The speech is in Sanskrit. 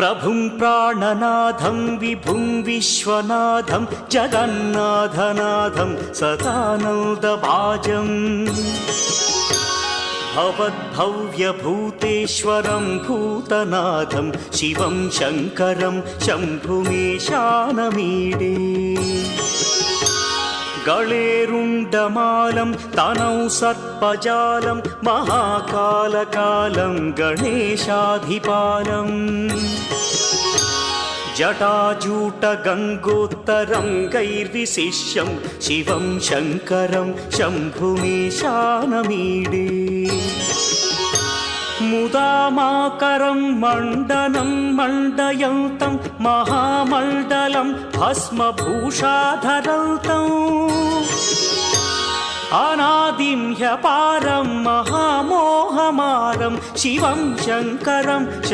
प्रभुं प्राणनाथं विभुं विश्वनाथं जगन्नाथनाथं सदानन्दभाजम् भवद्भव्यभूतेश्वरं भूतनाथं शिवं शङ्करं शम्भुमीशानमीडे गळेरुण्डमालं तनौ सर्पजालं महाकालकालं गणेशाधिपालम् जटाजूटगङ्गोत्तरं गैर्विशिष्यं शिवं शङ्करं शम्भुमीशानमीडे मुदामाकरं मण्डनं मण्डयन्तं महामण्डलं भस्मभूषाधरन्तम् अनादिं ह्यपारं महामोहमारं शिवं शङ्करं